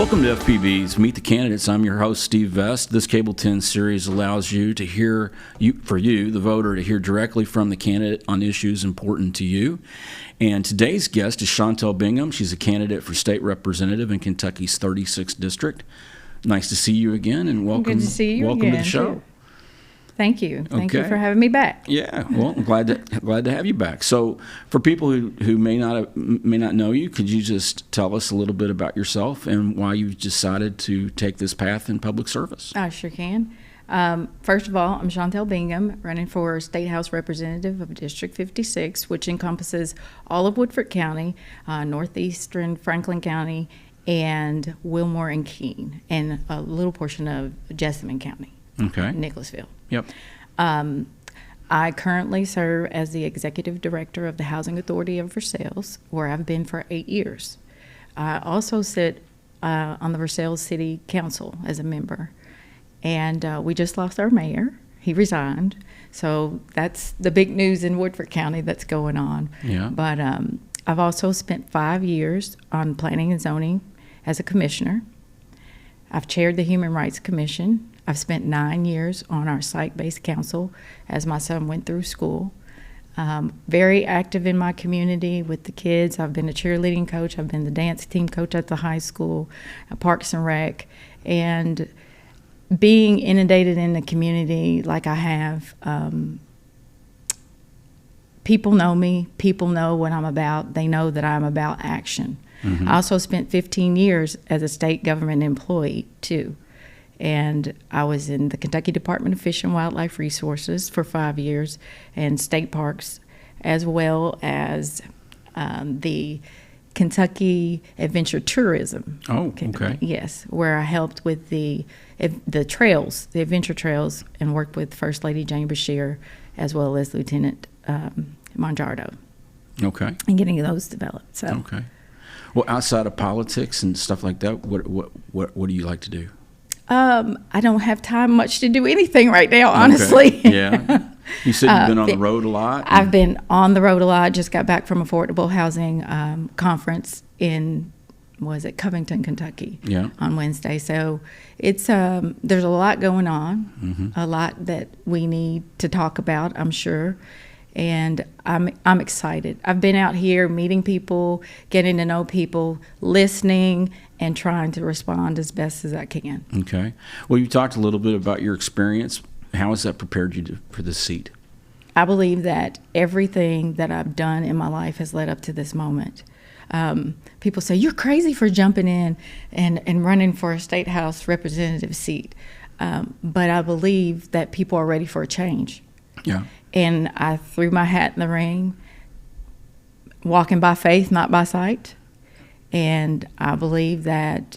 Welcome to FPB's Meet the Candidates. I'm your host, Steve Vest. This Cable 10 series allows you to hear, the voter, to hear directly from the candidate on issues important to you. And today's guest is Chantel Bingham. She's a candidate for state representative in Kentucky's 36th district. Nice to see you again, and welcome. Good to see you welcome again, to the show. too. Thank you. Thank you Okay. for having me back. Yeah, well, I'm glad to have you back. So, for people who may not know you, could you just tell us a little bit about yourself and why you decided to take this path in public service? I sure can. First of all, I'm Chantel Bingham, running for State House Representative of District 56, which encompasses all of Woodford County, northeastern Franklin County, and Wilmore and Keene, and a little portion of Jessamine County, Okay. Nicholasville. Yep. I currently serve as the Executive Director of the Housing Authority of Versailles, where I've been for 8 years. I also sit on the Versailles City Council as a member. And we just lost our mayor. He resigned. So that's the big news in Woodford County that's going on. Yeah. But I've also spent 5 years on planning and zoning as a commissioner. I've chaired the Human Rights Commission. I've spent 9 years on our site-based council as my son went through school. Very active in my community with the kids. I've been a cheerleading coach. I've been the dance team coach at the high school, Parks and Rec. And being inundated in the community like I have, people know me. People know what I'm about. They know that I'm about action. Mm-hmm. I also spent 15 years as a state government employee, too. And I was in the Kentucky Department of Fish and Wildlife Resources for 5 years, and state parks, as well as the Kentucky Adventure Tourism. Oh, okay. Yes, where I helped with the trails, the adventure trails, and worked with First Lady Jane Bashir, as well as Lieutenant Monjardo. Okay. And getting those developed. So. Okay. Well, outside of politics and stuff like that, what do you like to do? I don't have time much to do anything right now, honestly. Okay. Yeah. You said you've been on the road a lot? I've been on the road a lot. Just got back from affordable housing conference in, Covington, Kentucky, on Wednesday. So it's there's a lot going on, a lot that we need to talk about, I'm sure. And I'm excited. I've been out here meeting people, getting to know people, listening, and trying to respond as best as I can. Okay. Well, you talked a little bit about your experience. How has that prepared you for this seat? I believe that everything that I've done in my life has led up to this moment. People say, you're crazy for jumping in and running for a state house representative seat. But I believe that people are ready for a change. Yeah. And I threw my hat in the ring, walking by faith, not by sight. And I believe that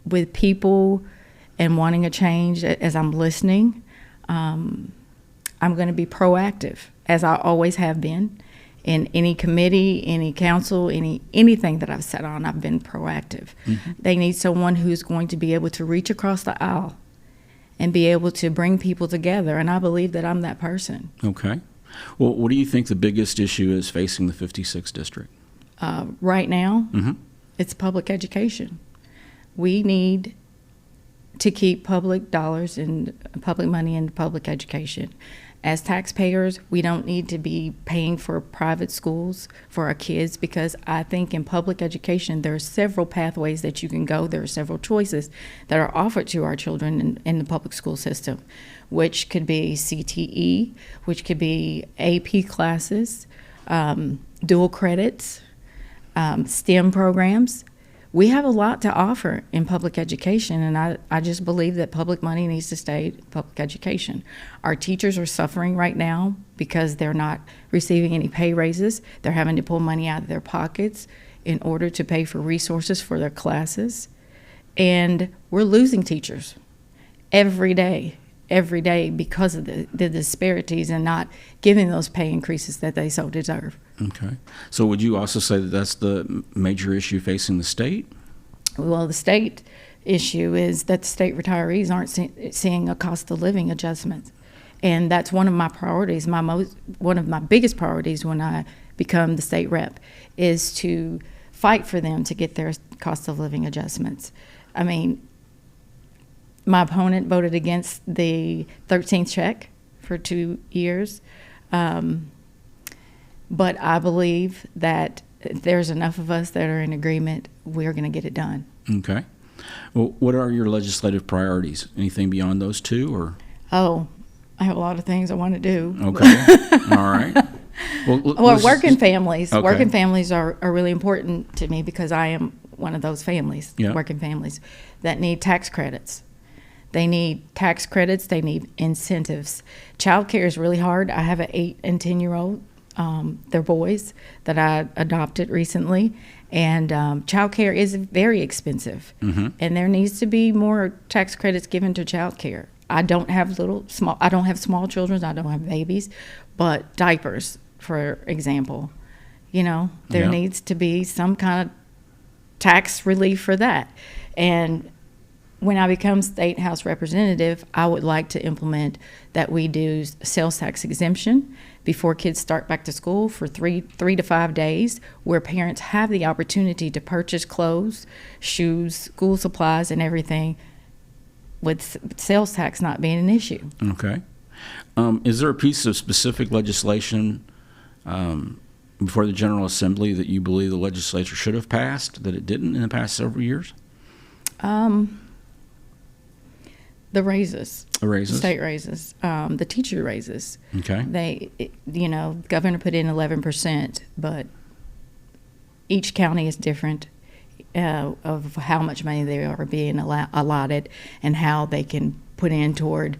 with people and wanting a change, as I'm listening, I'm going to be proactive, as I always have been. In any committee, any council, anything that I've sat on, I've been proactive. Mm-hmm. They need someone who's going to be able to reach across the aisle and be able to bring people together, and I believe that I'm that person. Okay. Well, what do you think the biggest issue is facing the 56th district? Right now, it's public education. We need to keep public dollars and public money in public education. As taxpayers, we don't need to be paying for private schools for our kids, because I think in public education there are several pathways that you can go. There are several choices that are offered to our children in the public school system, which could be CTE, which could be AP classes, dual credits, STEM programs. We have a lot to offer in public education, and I just believe that public money needs to stay in public education. Our teachers are suffering right now because they're not receiving any pay raises. They're having to pull money out of their pockets in order to pay for resources for their classes. And we're losing teachers every day because of the disparities and not giving those pay increases that they so deserve. Okay. So would you also say that that's the major issue facing the state? Well, the state issue is that the state retirees aren't seeing a cost of living adjustment. And that's one of my priorities. One of my biggest priorities when I become the state rep is to fight for them to get their cost of living adjustments. I mean, my opponent voted against the 13th check for 2 years. But I believe that if there's enough of us that are in agreement, we're going to get it done. Okay. Well, what are your legislative priorities? Anything beyond those two, or? Oh, I have a lot of things I want to do. Okay. All right. Well, working families. Okay. Working families are really important to me because I am one of those families, Yeah. working families, that need tax credits. They need tax credits. They need incentives. Child care is really hard. I have an 8 and 10-year-old. They're boys that I adopted recently. And child care is very expensive. Mm-hmm. And there needs to be more tax credits given to child care. I don't have small children. I don't have babies, but diapers, for example, there needs to be some kind of tax relief for that. And when I become State House Representative, I would like to implement that we do sales tax exemption before kids start back to school for 3 to 5 days, where parents have the opportunity to purchase clothes, shoes, school supplies, and everything, with sales tax not being an issue. Okay. Is there a piece of specific legislation before the General Assembly that you believe the legislature should have passed that it didn't in the past several years? The raises. The raises? State raises. The teacher raises. Okay. The governor put in 11%, but each county is different of how much money they are being allotted and how they can put in toward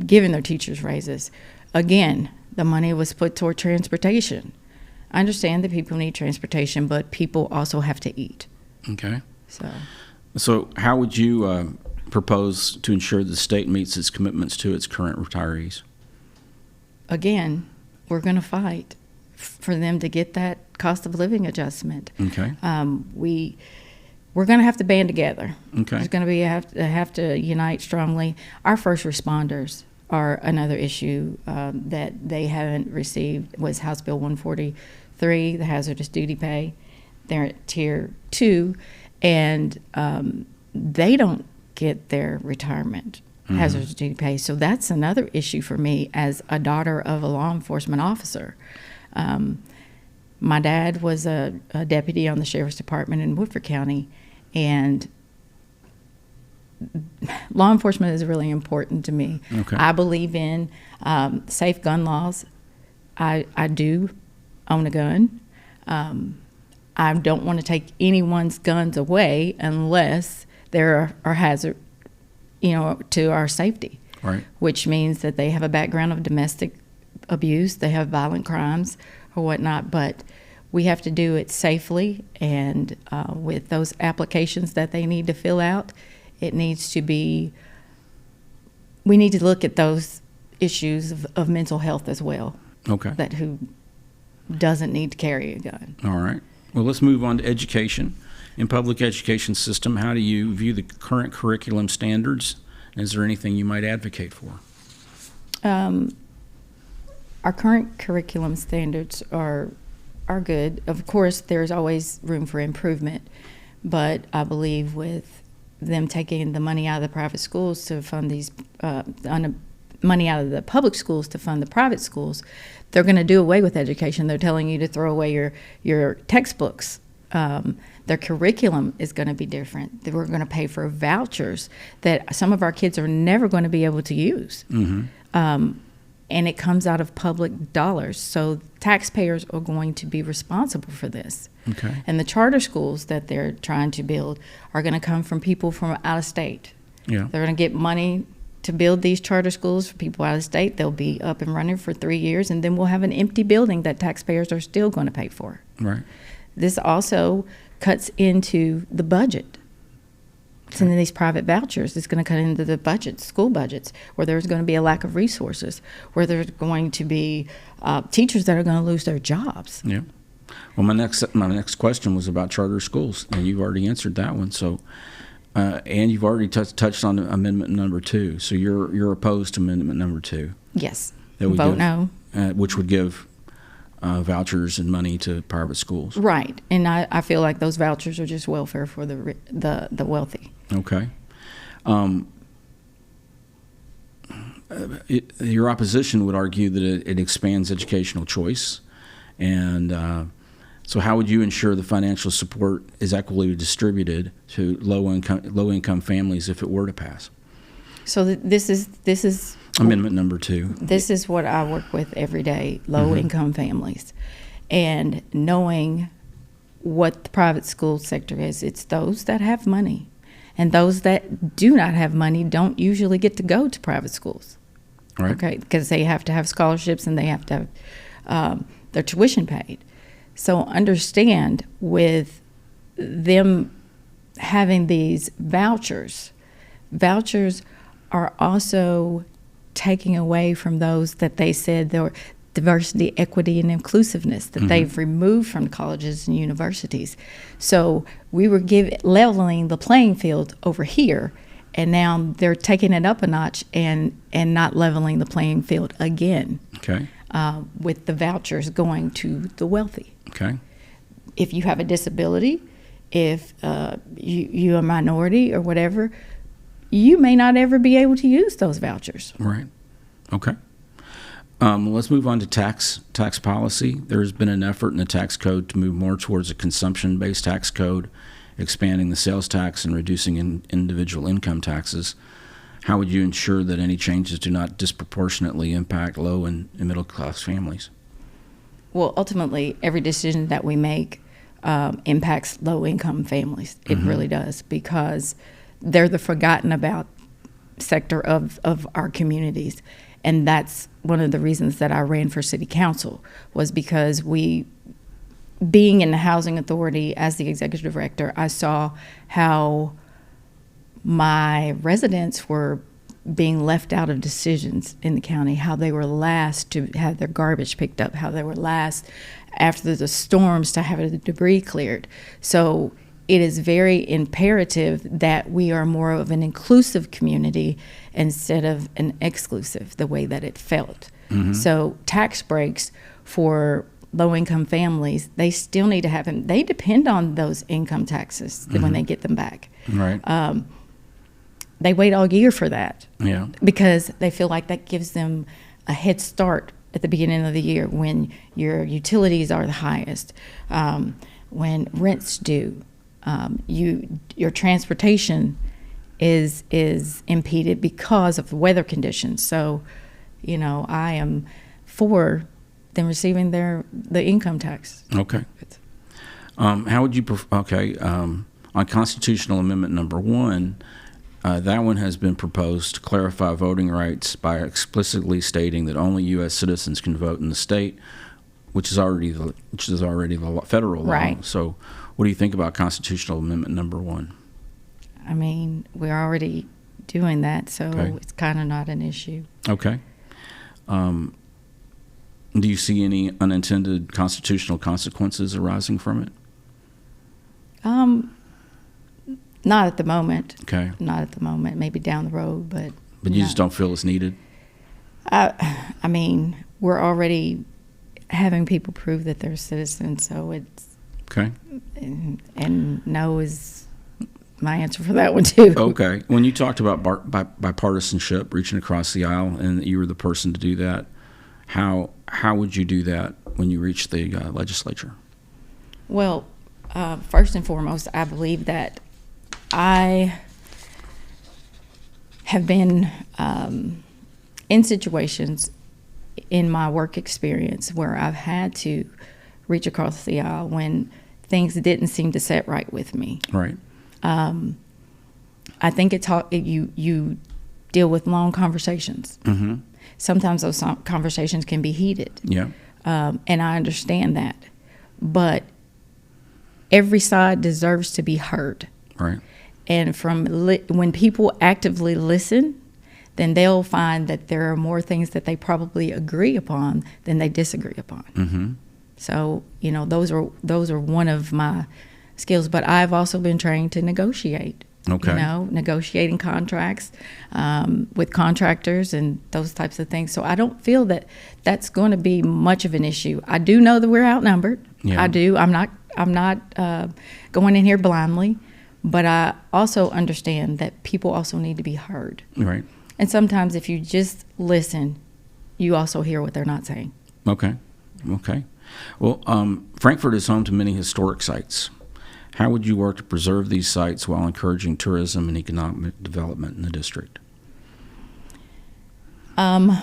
giving their teachers raises. Again, the money was put toward transportation. I understand that people need transportation, but people also have to eat. Okay. So how would you propose to ensure the state meets its commitments to its current retirees? Again, we're going to fight for them to get that cost of living adjustment. Okay. We're going to have to band together. Okay. There's going to be have to unite strongly. Our first responders are another issue that they haven't received, was House Bill 143, the hazardous duty pay. They're at Tier 2, and they don't get their retirement hazardous duty pay. So that's another issue for me as a daughter of a law enforcement officer. My dad was a deputy on the Sheriff's Department in Woodford County, and law enforcement is really important to me. Okay. I believe in safe gun laws. I do own a gun. I don't want to take anyone's guns away unless there are hazard, to our safety. Right. Which means that they have a background of domestic abuse, they have violent crimes or whatnot, but we have to do it safely, and with those applications that they need to fill out, it needs to be, we need to look at those issues of mental health as well. Okay. That who doesn't need to carry a gun. All right. Well, let's move on to education. In public education system, how do you view the current curriculum standards? Is there anything you might advocate for? Our current curriculum standards are good. Of course, there's always room for improvement, but I believe with them taking the money out of the private schools to fund these, money out of the public schools to fund the private schools, they're going to do away with education. They're telling you to throw away your textbooks. Their curriculum is going to be different. We're going to pay for vouchers that some of our kids are never going to be able to use. Mm-hmm. And it comes out of public dollars. So taxpayers are going to be responsible for this. Okay. And the charter schools that they're trying to build are going to come from people from out of state. Yeah. They're going to get money to build these charter schools for people out of state. They'll be up and running for 3 years, and then we'll have an empty building that taxpayers are still going to pay for. Right. This also cuts into the budget. It's in these private vouchers. It's going to cut into the budget, school budgets, where there's going to be a lack of resources, where there's going to be teachers that are going to lose their jobs. Yeah. Well, my next question was about charter schools, and you've already answered that one. So, and you've already touched on amendment number 2. So you're opposed to amendment number 2. Yes. That would Vote give, no. Which would give vouchers and money to private schools. Right, and I feel like those vouchers are just welfare for the wealthy. Okay. Your opposition would argue that it expands educational choice, and so how would you ensure the financial support is equally distributed to low income families if it were to pass? So this is Amendment number 2. This is what I work with every day: low income families, and knowing what the private school sector is. It's those that have money, and those that do not have money don't usually get to go to private schools. Right. Okay, because they have to have scholarships and they have to have their tuition paid. So understand, with them having these vouchers are also taking away from those that they said there were diversity, equity, and inclusiveness that they've removed from colleges and universities. So we were leveling the playing field over here, and now they're taking it up a notch and not leveling the playing field again. Okay. With the vouchers going to the wealthy. Okay. If you have a disability, if you're a minority or whatever, you may not ever be able to use those vouchers. Right. Okay. Let's move on to tax policy. There's been an effort in the tax code to move more towards a consumption-based tax code, expanding the sales tax and reducing individual income taxes. How would you ensure that any changes do not disproportionately impact low and middle-class families? Well, ultimately, every decision that we make impacts low-income families. It really does, because they're the forgotten about sector of our communities. And that's one of the reasons that I ran for city council, was because being in the housing authority as the executive director, I saw how my residents were being left out of decisions in the county, how they were last to have their garbage picked up, how they were last after the storms to have the debris cleared. So it is very imperative that we are more of an inclusive community instead of an exclusive, the way that it felt. So tax breaks for low-income families, they still need to have them. They depend on those income taxes when they get them back. Right. They wait all year for that. Yeah. Because they feel like that gives them a head start at the beginning of the year when your utilities are the highest, when rent's due, your transportation is impeded because of the weather conditions. So, I am for them receiving the income tax. Okay. How would you? On constitutional amendment number 1. That one has been proposed to clarify voting rights by explicitly stating that only U.S. citizens can vote in the state, which is already the federal law. Right. So, what do you think about constitutional amendment number 1? I mean, we're already doing that, so Okay. it's kind of not an issue. Okay. Do you see any unintended constitutional consequences arising from it? Not at the moment. Okay. Not at the moment. Maybe down the road, but. But you not. just don't feel it's needed? I mean, we're already having people prove that they're citizens, so it's. Okay. And no is my answer for that one too. Okay. When you talked about bipartisanship, reaching across the aisle, and that you were the person to do that, how would you do that when you reach the legislature? Well, first and foremost, I believe that I have been in situations in my work experience where I've had to reach across the aisle when things didn't seem to set right with me. Right. I think you deal with long conversations. Mm-hmm. Sometimes those conversations can be heated. Yeah. And I understand that. But every side deserves to be heard. Right. And when people actively listen, then they'll find that there are more things that they probably agree upon than they disagree upon. Mm-hmm. So, those are one of my skills. But I've also been trained to negotiate Okay. Negotiating contracts with contractors and those types of things. So I don't feel that that's going to be much of an issue. I do know that we're outnumbered. Yeah. I do. I'm not going in here blindly, but I also understand that people also need to be heard. Right. And sometimes if you just listen, you also hear what they're not saying. Okay. Well, Frankfort is home to many historic sites. How would you work to preserve these sites while encouraging tourism and economic development in the district? I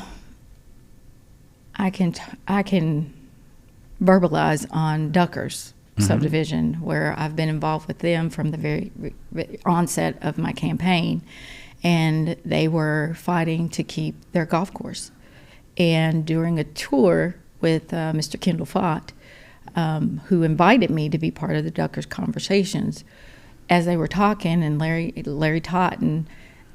can verbalize on Duckers subdivision, where I've been involved with them from the very onset of my campaign, and they were fighting to keep their golf course. And during a tour with Mr. Kendall Fott, who invited me to be part of the Duckers conversations, as they were talking, and Larry Totten,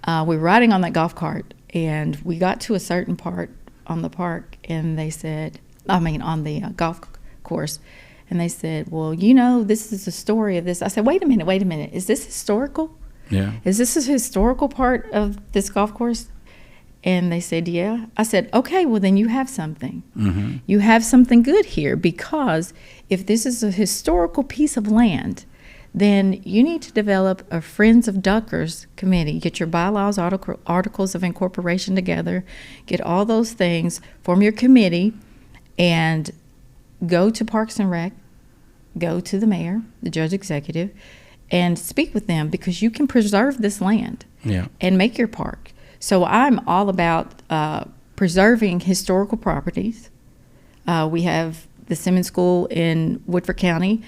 we were riding on that golf cart, and we got to a certain part on the park, and they said, on the golf course, and they said, well, this is the story of this. I said, wait a minute, is this historical? Yeah. Is this a historical part of this golf course? And they said, yeah. I said, okay, well, then you have something. Mm-hmm. You have something good here, because if this is a historical piece of land, then you need to develop a Friends of Duckers committee. Get your bylaws, articles of incorporation together, get all those things, form your committee, and go to Parks and Rec, go to the mayor, the judge executive, and speak with them, because you can preserve this land and make your park. So I'm all about preserving historical properties. We have the Simmons School in Woodford County.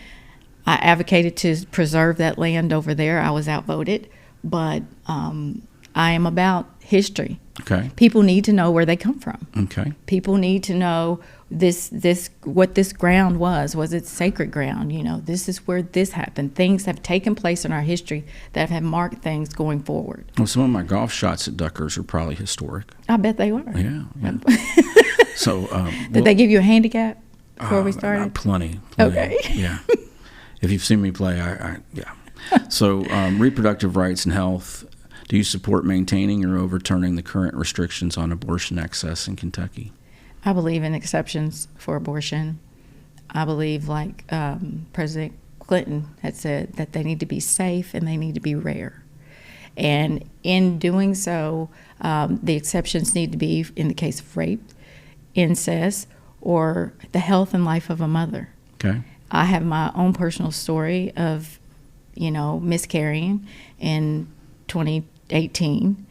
I advocated to preserve that land over there. I was outvoted, but I am about history. Okay. People need to know where they come from. Okay. People need to know what this ground was. Was it sacred ground? This is where this happened. Things have taken place in our history that have marked things going forward. Well, some of my golf shots at Duckers are probably historic. I bet they were. Yeah. So, did they give you a handicap before we started? Plenty. Okay. Yeah. If you've seen me play, yeah. So, reproductive rights and health. Do you support maintaining or overturning the current restrictions on abortion access in Kentucky? I believe in exceptions for abortion. I believe, like President Clinton had said, that they need to be safe and they need to be rare. And in doing so, the exceptions need to be in the case of rape, incest, or the health and life of a mother. Okay. I have my own personal story of, miscarrying in 2018,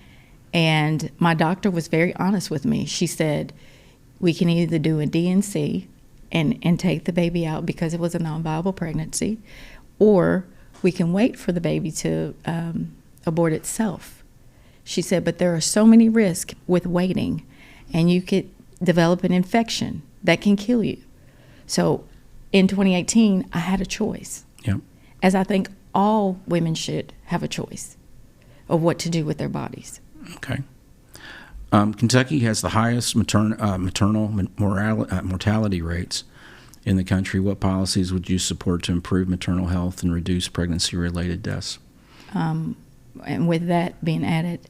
and my doctor was very honest with me. She said, we can either do a D&C and take the baby out because it was a non-viable pregnancy, or we can wait for the baby to abort itself. She said, but there are so many risks with waiting, and you could develop an infection that can kill you. So in 2018, I had a choice. Yep. As I think all women should have a choice of what to do with their bodies. Okay. Kentucky has the highest maternal mortality rates in the country. What policies would you support to improve maternal health and reduce pregnancy-related deaths? And with that being added,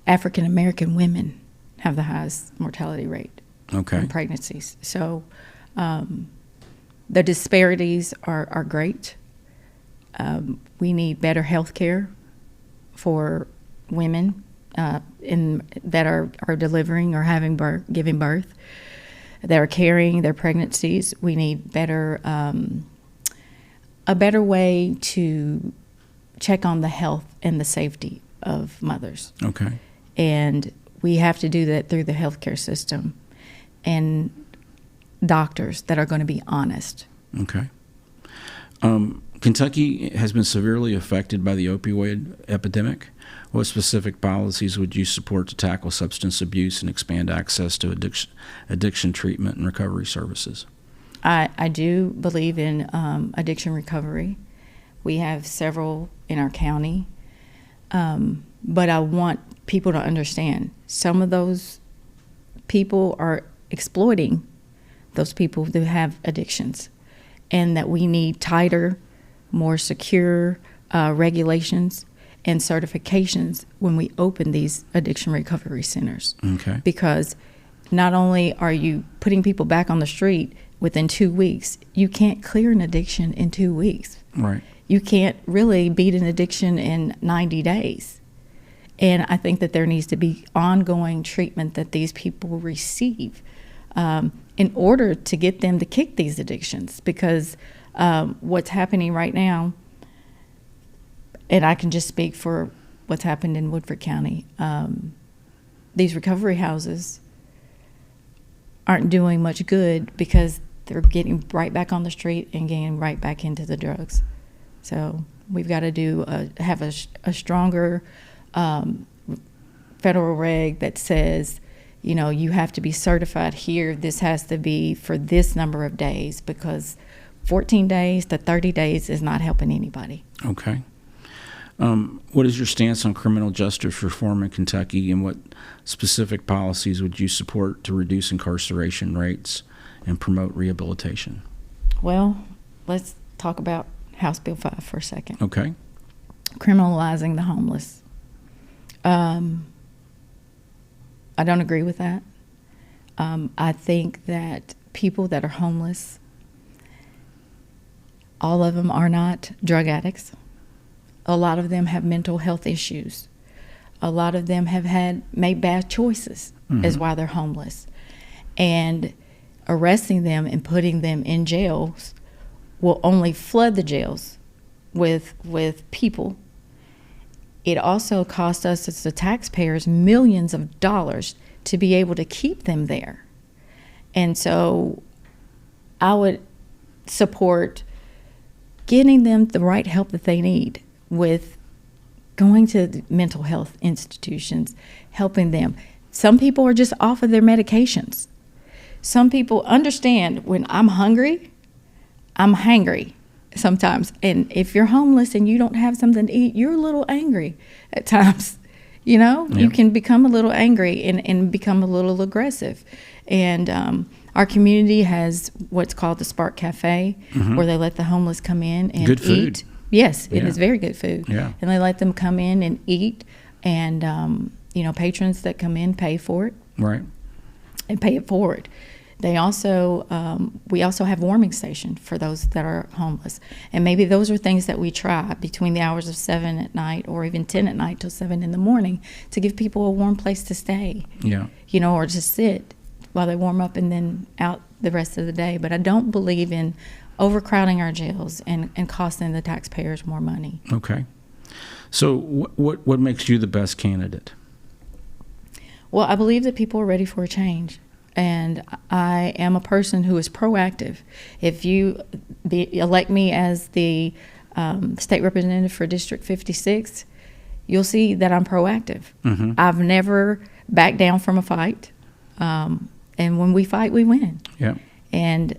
African American women have the highest mortality rate in pregnancies. So the disparities are great. We need better health care for women that are delivering or giving birth, that are carrying their pregnancies. We need a better way to check on the health and the safety of mothers. Okay. And we have to do that through the healthcare system and doctors that are going to be honest. Okay. Kentucky has been severely affected by the opioid epidemic. What specific policies would you support to tackle substance abuse and expand access to addiction treatment and recovery services? I do believe in addiction recovery. We have several in our county, but I want people to understand some of those people are exploiting those people who have addictions, and that we need tighter, more secure regulations, and certifications when we open these addiction recovery centers. Okay. Because not only are you putting people back on the street within 2 weeks, you can't clear an addiction in 2 weeks. Right. You can't really beat an addiction in 90 days. And I think that there needs to be ongoing treatment that these people receive in order to get them to kick these addictions. Because what's happening right now, and I can just speak for what's happened in Woodford County, these recovery houses aren't doing much good because they're getting right back on the street and getting right back into the drugs. So we've got to have a stronger federal reg that says, you know, you have to be certified here. This has to be for this number of days, because 14 days to 30 days is not helping anybody. Okay. What is your stance on criminal justice reform in Kentucky, and what specific policies would you support to reduce incarceration rates and promote rehabilitation? Well, let's talk about House Bill 5 for a second. Okay. Criminalizing the homeless. I don't agree with that. I think that people that are homeless, all of them are not drug addicts. A lot of them have mental health issues. A lot of them have made bad choices, is why they're homeless. And arresting them and putting them in jails will only flood the jails with people. It also costs us as the taxpayers millions of dollars to be able to keep them there. And so I would support getting them the right help that they need, with going to the mental health institutions, helping them. Some people are just off of their medications. Some people understand, when I'm hungry, I'm hangry sometimes. And if you're homeless and you don't have something to eat, you're a little angry at times. You know, you can become a little angry and become a little aggressive. And our community has what's called the Spark Cafe, where they let the homeless come in and Good food. eat. Yes, it is very good food. Yeah. And they let them come in and eat, and patrons that come in pay for it. Right. And pay it forward. They also, we also have warming station for those that are homeless. And maybe those are things that we try between the hours of 7 at night or even 10 at night till 7 in the morning, to give people a warm place to stay. Yeah. You know, or just sit while they warm up and then out the rest of the day. But I don't believe in overcrowding our jails and costing the taxpayers more money. Okay. So what makes you the best candidate? Well, I believe that people are ready for a change. And I am a person who is proactive. If you elect me as the state representative for District 56, you'll see that I'm proactive. I've never backed down from a fight. And when we fight, we win. Yeah. And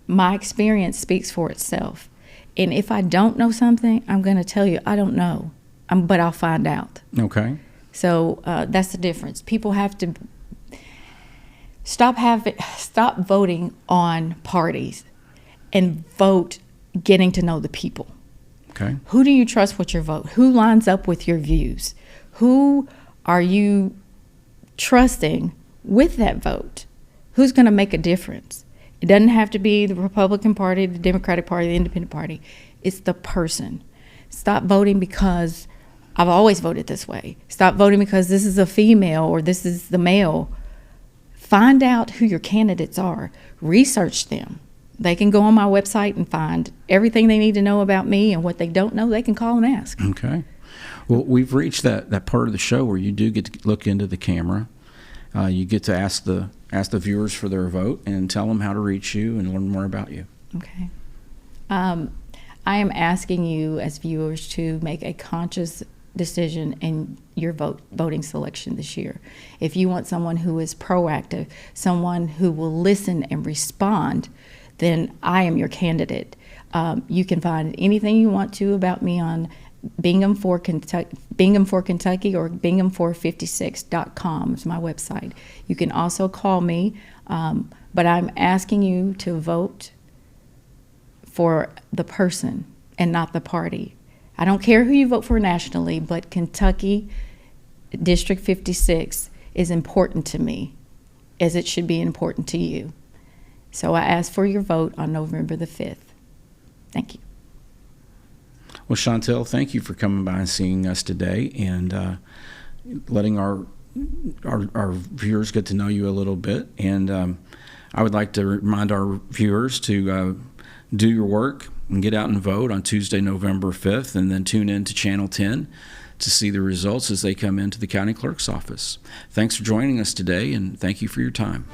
my experience speaks for itself. And if I don't know something, I'm going to tell you, I don't know, but I'll find out. Okay. So that's the difference. People have to stop voting on parties and vote getting to know the people. Okay. Who do you trust with your vote? Who lines up with your views? Who are you trusting with that vote? Who's going to make a difference? It doesn't have to be the Republican Party, the Democratic Party, the Independent Party. It's the person. Stop voting because I've always voted this way. Stop voting because this is a female or this is the male. Find out who your candidates are. Research them. They can go on my website and find everything they need to know about me, and what they don't know, they can call and ask. Okay. Well, we've reached that part of the show where you do get to look into the camera. You get to ask the viewers for their vote and tell them how to reach you and learn more about you. Okay. I am asking you as viewers to make a conscious decision in your voting selection this year. If you want someone who is proactive, someone who will listen and respond, then I am your candidate. You can find anything you want to about me on Bingham for Kentucky or Bingham456.com is my website. You can also call me, but I'm asking you to vote for the person and not the party. I don't care who you vote for nationally, but Kentucky District 56 is important to me, as it should be important to you. So I ask for your vote on November the 5th. Thank you. Well, Chantel, thank you for coming by and seeing us today and letting our viewers get to know you a little bit. And I would like to remind our viewers to do your work and get out and vote on Tuesday, November 5th, and then tune in to Channel 10 to see the results as they come into the county clerk's office. Thanks for joining us today, and thank you for your time.